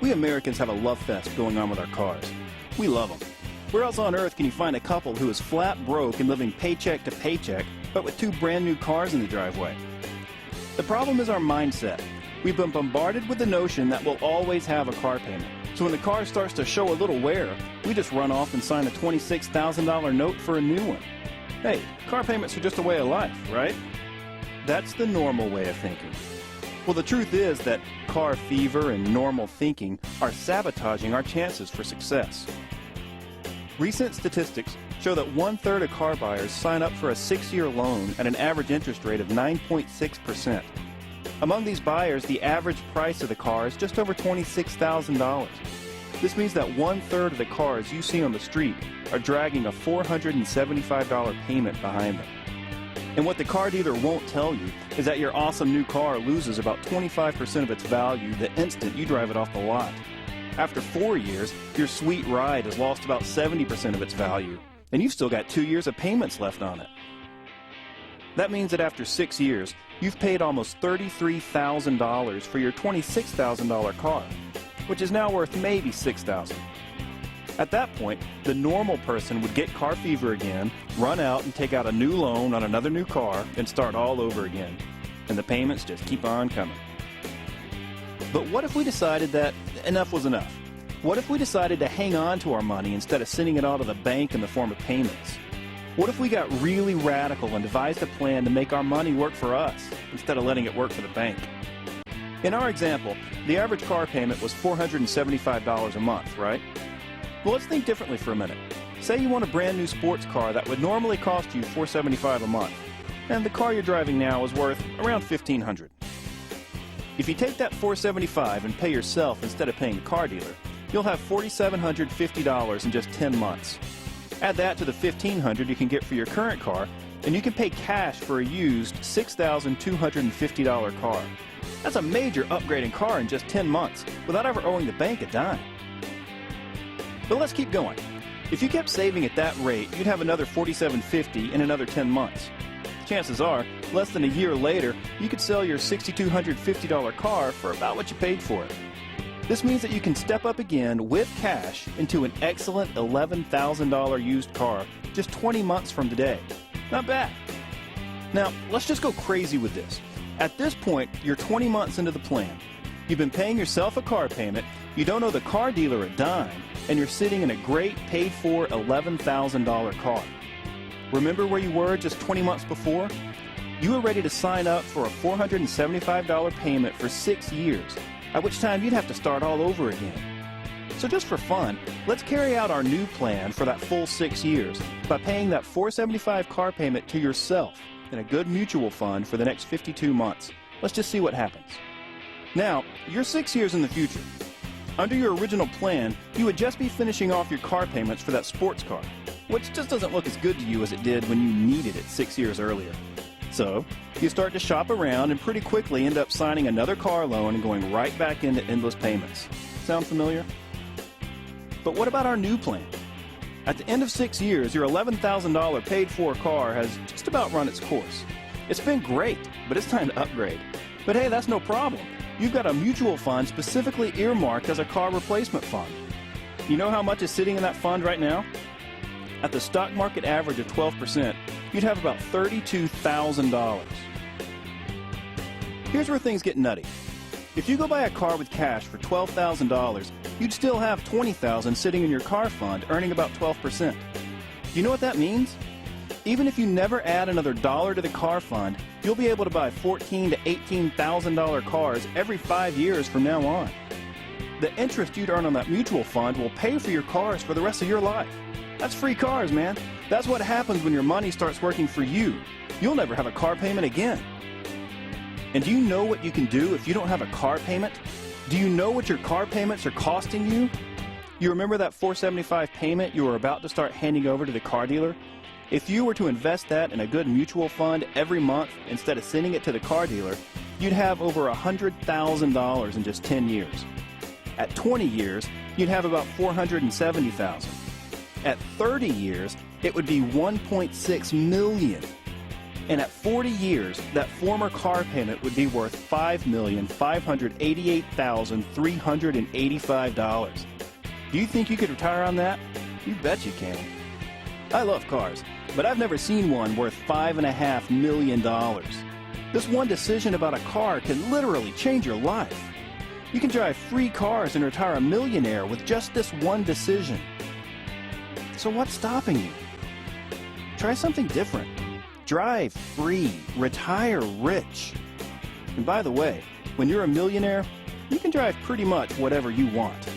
We Americans have a love fest going on with our cars. We love them. Where else on earth can you find a couple who is flat broke and living paycheck to paycheck, but with two brand new cars in the driveway? The problem is our mindset. We've been bombarded with the notion that we'll always have a car payment. So when the car starts to show a little wear, we just run off and sign a $26,000 note for a new one. Hey, car payments are just a way of life, right? That's the normal way of thinking. Well, the truth is that car fever and normal thinking are sabotaging our chances for success. Recent statistics show that 1/3 of car buyers sign up for a 6-year loan at an average interest rate of 9.6%. Among these buyers, the average price of the car is just over $26,000. This means that 1/3 of the cars you see on the street are dragging a $475 payment behind them. And what the car dealer won't tell you is that your awesome new car loses about 25% of its value the instant you drive it off the lot. After 4 years, your sweet ride has lost about 70% of its value, and you've still got 2 years of payments left on it. That means that after 6 years, you've paid almost $33,000 for your $26,000 car, which is now worth maybe $6,000. At that point, the normal person would get car fever again, run out and take out a new loan on another new car, and start all over again. And the payments just keep on coming. But what if we decided that enough was enough? What if we decided to hang on to our money instead of sending it all to the bank in the form of payments? What if we got really radical and devised a plan to make our money work for us instead of letting it work for the bank? In our example, the average car payment was $475 a month, right? Well, let's think differently for a minute. Say you want a brand new sports car that would normally cost you $475 a month, and the car you're driving now is worth around $1,500. If you take that $475 and pay yourself instead of paying the car dealer, you'll have $4,750 in just 10 months. Add that to the $1,500 you can get for your current car, and you can pay cash for a used $6,250 car. That's a major upgrading car in just 10 months without ever owing the bank a dime. But let's keep going. If you kept saving at that rate, you'd have another $4,750 in another 10 months. Chances are, less than a year later, you could sell your $6,250 car for about what you paid for it. This means that you can step up again with cash into an excellent $11,000 used car just 20 months from today. Not bad. Now, let's just go crazy with this. At this point, you're 20 months into the plan. You've been paying yourself a car payment, you don't owe the car dealer a dime, and you're sitting in a great paid-for $11,000 car. Remember where you were just 20 months before? You were ready to sign up for a $475 payment for 6 years, at which time you'd have to start all over again. So just for fun, let's carry out our new plan for that full 6 years by paying that $475 car payment to yourself in a good mutual fund for the next 52 months. Let's just see what happens. Now, you're 6 years in the future. Under your original plan, you would just be finishing off your car payments for that sports car, which just doesn't look as good to you as it did when you needed it 6 years earlier. So, you start to shop around and pretty quickly end up signing another car loan and going right back into endless payments. Sound familiar? But what about our new plan? At the end of 6 years, your $11,000 paid-for car has just about run its course. It's been great, but it's time to upgrade. But hey, that's no problem. You've got a mutual fund specifically earmarked as a car replacement fund. You know how much is sitting in that fund right now? At the stock market average of 12%, you'd have about $32,000. Here's where things get nutty. If you go buy a car with cash for $12,000, you'd still have $20,000 sitting in your car fund earning about 12%. Do you know what that means? Even if you never add another dollar to the car fund, you'll be able to buy $14,000 to $18,000 cars every 5 years from now on. The interest you'd earn on that mutual fund will pay for your cars for the rest of your life. That's free cars, man. That's what happens when your money starts working for you. You'll never have a car payment again. And do you know what you can do if you don't have a car payment? Do you know what your car payments are costing you? You remember that $475 payment you were about to start handing over to the car dealer? If you were to invest that in a good mutual fund every month instead of sending it to the car dealer, you'd have over $100,000 in just 10 years. At 20 years, you'd have about $470,000. At 30 years, it would be $1.6 million. And at 40 years, that former car payment would be worth $5,588,385. Do you think you could retire on that? You bet you can. I love cars, but I've never seen one worth $5.5 million. This one decision about a car can literally change your life. You can drive 3 cars and retire a millionaire with just this one decision. So what's stopping you? Try something different. Drive free. Retire rich. And by the way, when you're a millionaire, you can drive pretty much whatever you want.